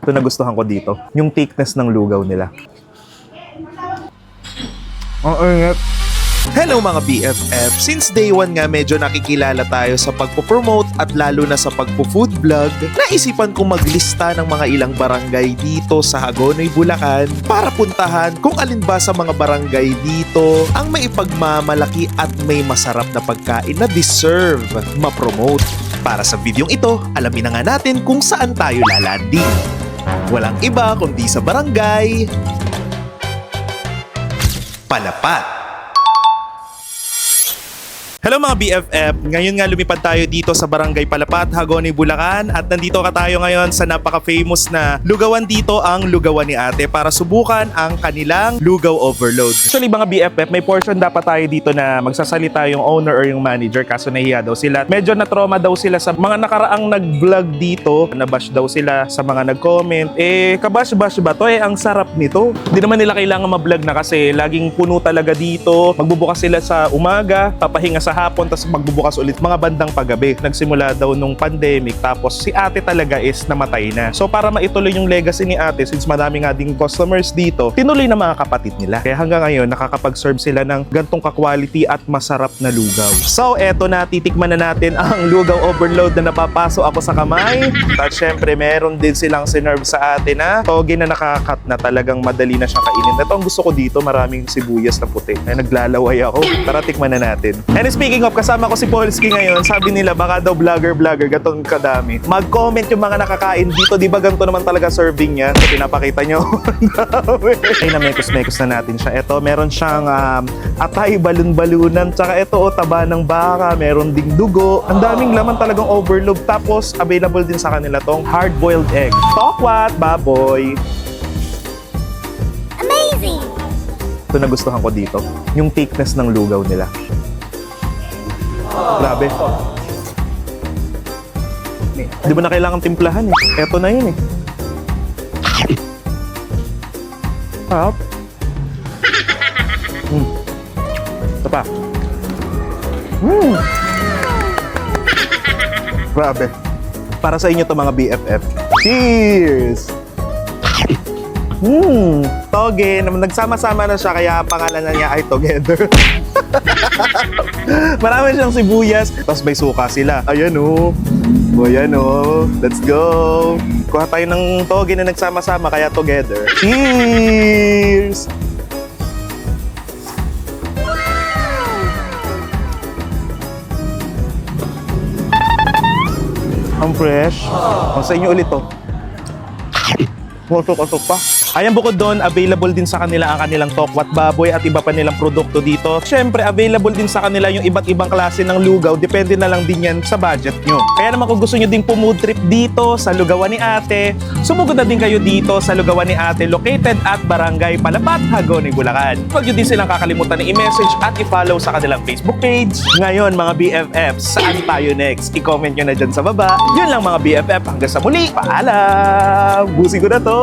Ito nagustuhan ko dito, yung thickness ng lugaw nila. Ang init. Hello mga BFF! Since day one nga medyo nakikilala tayo sa pagpo-promote at lalo na sa pagpo-food vlog, naisipan kong maglista ng mga ilang barangay dito sa Hagonoy, Bulacan para puntahan kung alin ba sa mga barangay dito ang may ipagmamalaki at may masarap na pagkain na deserve ma-promote. Para sa videong ito, alamin na nga natin kung saan tayo lalanding. Walang iba kundi sa barangay Palapat. Hello mga BFF! Ngayon nga lumipad tayo dito sa Barangay Palapat, Hagonoy, Bulacan at nandito ka tayo ngayon sa napaka-famous na lugawan dito, ang Lugawan ni Ate, para subukan ang kanilang lugaw overload. Actually mga BFF, may portion dapat tayo dito na magsasalita yung owner or yung manager kaso nahiya daw sila. Medyo na-trauma daw sila sa mga nakaraang nag-vlog dito, nabash daw sila sa mga nag-comment. Kabash-bash ba to? Ang sarap nito. Hindi naman nila kailangan ma-vlog na kasi laging puno talaga dito. Magbubukas sila sa umaga, papahinga sa hapon, tapos magbubukas ulit mga bandang paggabi. Nagsimula daw nung pandemic, tapos si Ate talaga is namatay na. So para maituloy yung legacy ni Ate, since madami nga ding customers dito, tinuloy na mga kapatid nila. Kaya hanggang ngayon, nakakapag-serve sila ng gantong ka-quality at masarap na lugaw. So eto na, titikman na natin ang lugaw overload na napapaso ako sa kamay. At syempre, meron din silang sinerve sa atin na toge na nakakat na talagang madali na siyang kainin. Ito ang gusto ko dito, maraming sibuyas na puti. Ay, naglalaway ako. Tara, tikman na natin. And speaking of, kasama ko si Polski ngayon. Sabi nila baka daw vlogger, gatong kadami. Mag-comment yung mga nakakain dito. Di ba ganito naman talaga serving niya? So, pinapakita nyo. Ay, na-mekos-mekos na natin siya. Ito, meron siyang atay, balon-balunan. Tsaka ito, taba ng baka. Meron ding dugo. Ang daming laman, talagang overload. Tapos, available din sa kanila tong hard-boiled egg. Tokwat, baboy. Amazing! Ito nagustuhan ko dito. Yung thickness ng lugaw nila. Grabe. Di ba na kailangan timplahan eh. Eto na yun eh. Sarap. Ito pa. Grabe. Para sa inyo to mga BFF. Cheers! Toge, nagsama-sama na siya kaya pangalan na niya ay Together. Marami siyang sibuyas. Tapos may suka sila. Ayan o. Ayan o. Let's go. Kuha tayo ng toge na nagsama-sama kaya Together. Cheers! Ang fresh. Sa inyo ulit to. Masok-asok pa. Ayan, bukod doon, available din sa kanila ang kanilang tokwat baboy at iba pa nilang produkto dito. Siyempre, available din sa kanila yung iba't ibang klase ng lugaw. Depende na lang din yan sa budget nyo. Kaya naman kung gusto nyo ding pumood trip dito sa Lugawan ni Ate, sumugod na din kayo dito sa Lugawan ni Ate located at Barangay Palapat, Hagonoy, Bulacan. Huwag nyo din silang kakalimutan na i-message at i-follow sa kanilang Facebook page. Ngayon, mga BFF, saan tayo next? I-comment nyo na dyan sa baba. Yun lang mga BFF. Hanggang sa muli. Paalam! Busi ko na to!